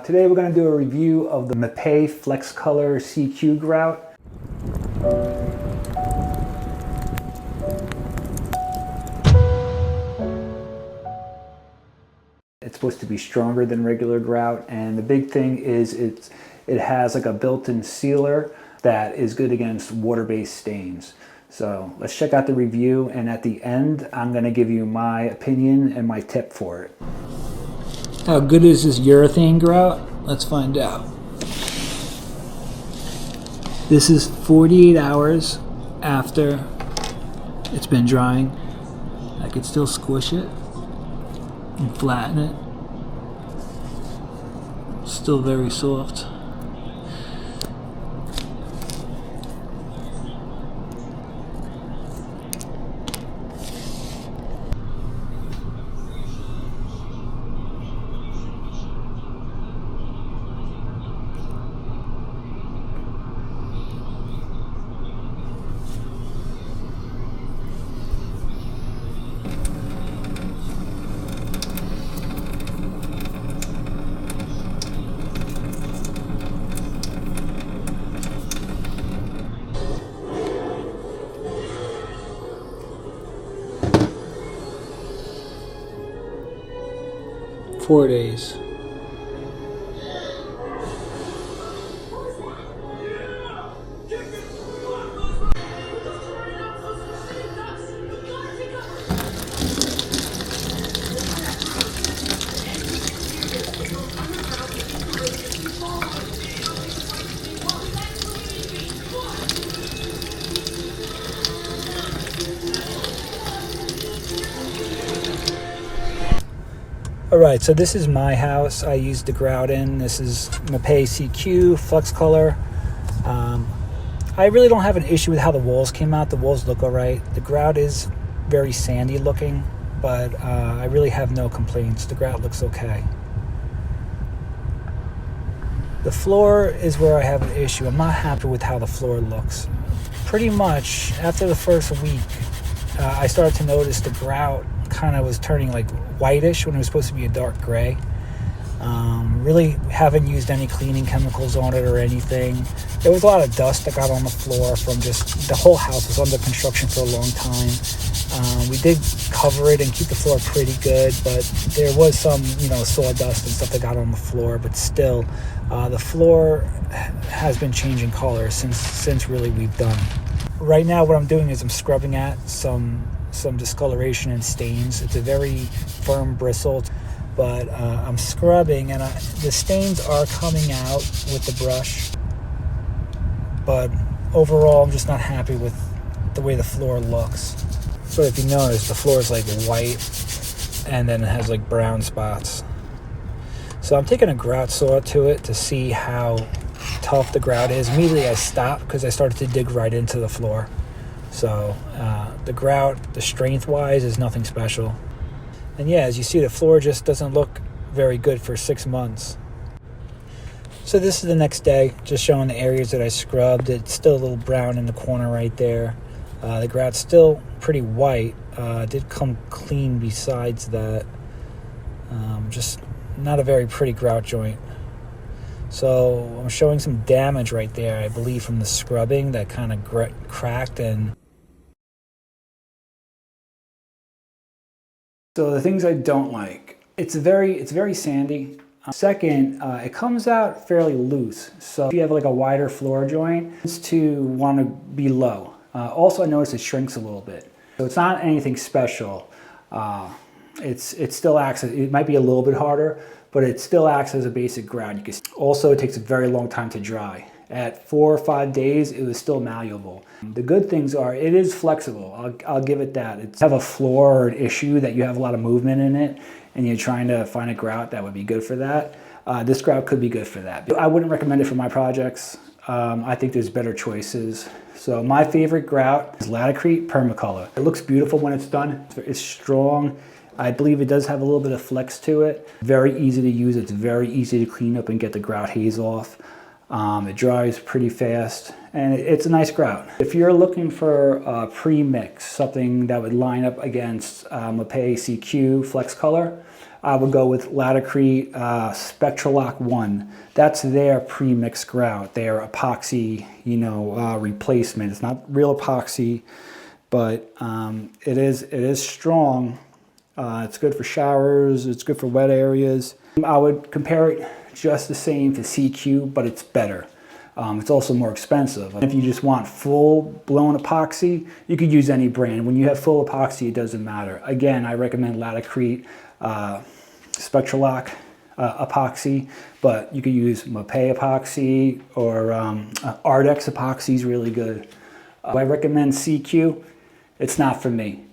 Today we're going to do a review of the Mapei Flexcolor CQ Grout. It's supposed to be stronger than regular grout, and the big thing is it has like a built-in sealer that is good against water-based stains. So let's check out the review, and at the end I'm going to give you my opinion and my tip for it. How good is this urethane grout? Let's find out. This is 48 hours after it's been drying. I could still squish it and flatten it. Still very soft. Four days. Alright, so this is my house. I used the grout in. This is Mapei CQ Flexcolor. I really don't have an issue with how the walls came out. The walls look alright. The grout is very sandy looking, but I really have no complaints. The grout looks okay. The floor is where I have an issue. I'm not happy with how the floor looks. Pretty much after the first week, I started to notice the grout kind of was turning like whitish when it was supposed to be a dark gray. Really haven't used any cleaning chemicals on it or anything. There was a lot of dust that got on the floor from just the whole house was under construction for a long time. We did cover it and keep the floor pretty good, but there was some sawdust and stuff that got on the floor. But still, the floor has been changing color since really we've done. Right now what I'm doing is I'm scrubbing at some discoloration and stains. It's a very firm bristle, but I'm scrubbing and the stains are coming out with the brush, but overall I'm just not happy with the way the floor looks. So if you notice, the floor is like white and then it has like brown spots. So I'm taking a grout saw to it to see how tough the grout is. Immediately I stopped because I started to dig right into the floor. So the grout, the strength wise, is nothing special. And yeah, as you see, the floor just doesn't look very good for 6 months. So this is the next day, just showing the areas that I scrubbed. It's still a little brown in the corner right there. The grout's still pretty white. Did come clean besides that. Just not a very pretty grout joint. So I'm showing some damage right there, I believe, from the scrubbing that kind of cracked. And so the things I don't like, it's very sandy. Second, it comes out fairly loose. So if you have like a wider floor joint, it's to want to be low. Also, I noticed it shrinks a little bit. So it's not anything special. It still acts, it might be a little bit harder, but it still acts as a basic grout. Also, it takes a very long time to dry. At 4 or 5 days, it was still malleable. The good things are it is flexible. I'll give it that. It's have a floor or an issue that you have a lot of movement in it and you're trying to find a grout that would be good for that. This grout could be good for that. I wouldn't recommend it for my projects. I think there's better choices. So my favorite grout is Laticrete Permacolor. It looks beautiful when it's done. It's strong. I believe it does have a little bit of flex to it. Very easy to use. It's very easy to clean up and get the grout haze off. It dries pretty fast, and it's a nice grout. If you're looking for a pre-mix, something that would line up against Mapei CQ Flexcolor, I would go with Latacrete Spectralock 1. That's their pre-mixed grout, their epoxy, replacement. It's not real epoxy, but it is strong. It's good for showers. It's good for wet areas. I would compare it just the same to CQ, but it's better. It's also more expensive. If you just want full-blown epoxy, you could use any brand. When you have full epoxy, it doesn't matter. Again, I recommend Latacrete Spectralock epoxy, but you could use Mapei epoxy or Ardex epoxy is really good. I recommend CQ. It's not for me.